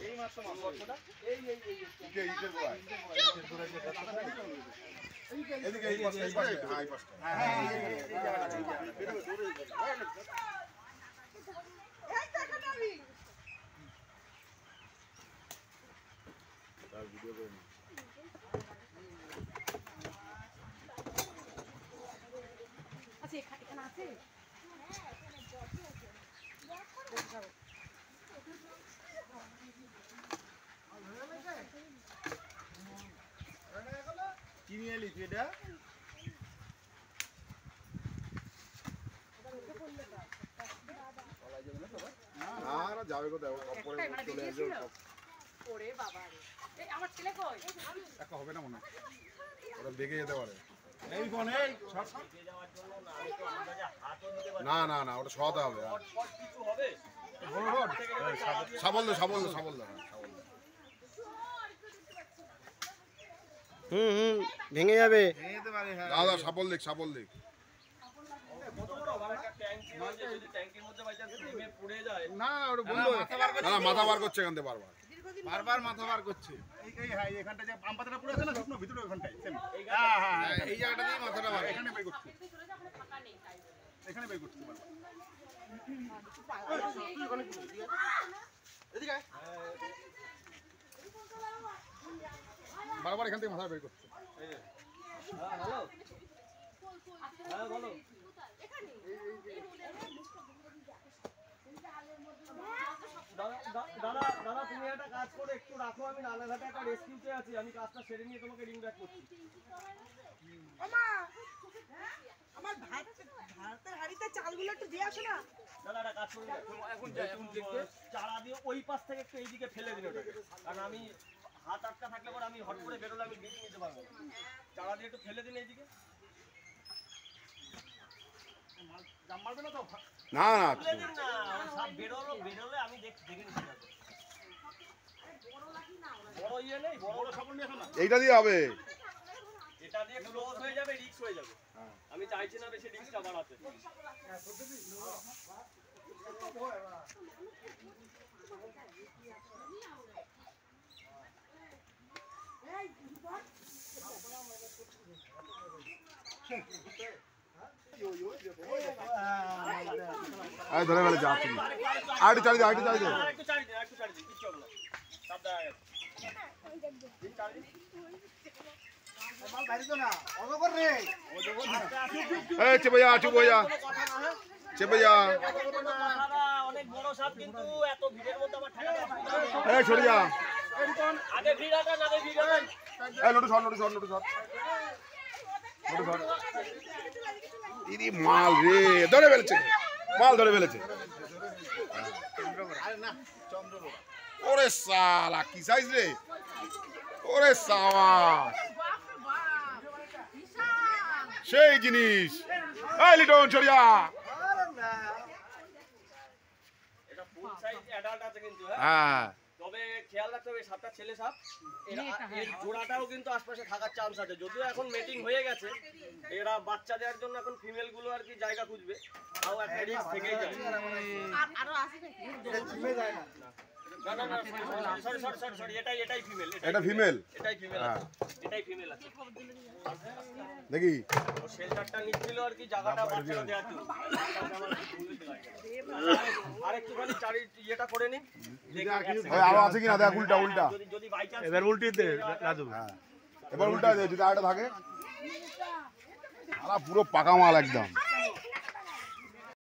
এই মাছ মাছটা এই ইটের গোড়া এদিকে এই পাশে হ্যাঁ এই পাশটা হ্যাঁ এই জায়গাটা এই দেখা যাবি তার ভিডিও করে নি আচ্ছা এখানে আছে হ্যাঁ এখানে বসে আছে কি নিয়ে এলি তুই এটা আর যাবে কোথায় পরে চলে আসবে ওরে বাবা রে এই আমার ছেলে কই একা হবে না মনে ওরা বেগে যেতে পারে এই কোন এই না না না ওটা সহাতে হবে কিছু হবে সাবল দে ভেঙে যাবে দাদা সাবল দেখ না ওটা বন্ধ না মাথা বার করছে এখান থেকে বারবার মাথা বার করছে এই হ্যাঁ এখানটা যে আম পাতাটা পড়ে আছে না শুকনো ভিতরে ওখানটাই হ্যাঁ এই জায়গাটাতেই মাথাটা বার এখানে বের করছে এখানে বের করছে বারবার এখান থেকে মাথা বের করছে হ্যালো হ্যাঁ বলো দাদা তুমি একটা কাজ করে একটু রাখো আমি রানাঘাটে একটা রেস্কিউতে আছি আমি কাজটা সেরে নিয়ে তোমাকে রিং ব্যাক করছি আমার ভাতের হাড়িতে চালগুলো একটু দিয়ে আসো না দাদা একটা কাজ করে এখন চারা দিয়ে ওই পাশ থেকে একটু এইদিকে ফেলে দিন ওটাকে কারণ আমি হাত আটকা থাকলে পরে আমি হট করে বেরোলে আমি ডিউটি নিতে পারবো চারা দিয়ে একটু ফেলে দিন এইদিকে না বেরোলে আমি দেখে নিচ্ছি বড় ইয়ে নেই বড় সাপোর্ট নিয়ে আসো না এইটা দিয়ে হবে এটা দিয়ে ক্লোজ হয়ে যাবে রিস্ক হয়ে যাবে আমি চাইছি না বেশি রিস্কটা বাড়াতে ধরে ফেলে যা তুমি আরেকটু চালিয়ে একটু চালিয়ে দিন কিচ্ছু হবে না চাপ দেওয়া গেছে অনেক বড় সাপ কিন্তু এত ভিড়ের মধ্যে আমার সরে যা আগে ভিড় আটা না ভিড় মাল রে ধরে ফেলেছে ওরে সালা কি সাইজ রে ওরে সাবাস সেই জিনিস এই লিটন ছড়িয়া এটা ফুল সাইজ অ্যাডাল্ট আছে কিন্তু হ্যাঁ তবে খেয়াল রাখতে হবে সাপটা ছেলে সাপ এর জোড়াটাও কিন্তু আশপাশে থাকার চান্স আছে যদিও এখন মেটিং হয়ে গেছে এরা বাচ্চা দেওয়ার জন্য এখন ফিমেল গুলো আর কি জায়গা খুঁজবে তাও একটা রিস্ক থেকেই যায় আরো আছে সরি এটাই ফিমেল এটা ফিমেল আছে দেখি ও শেল্টারটা নিচ্ছিল আর কি জায়গাটা বাচ্চারা দেওয়ার জন্য আরেকটুখানি চারি ইয়েটা করে নিন আরো আছে কিনা দেখ উল্টা যদি বাই চান্স এবার উল্টে দে রাজু এবার উল্টা দে যদি আরেকটা থাকে পুরো পাকা মাল একদম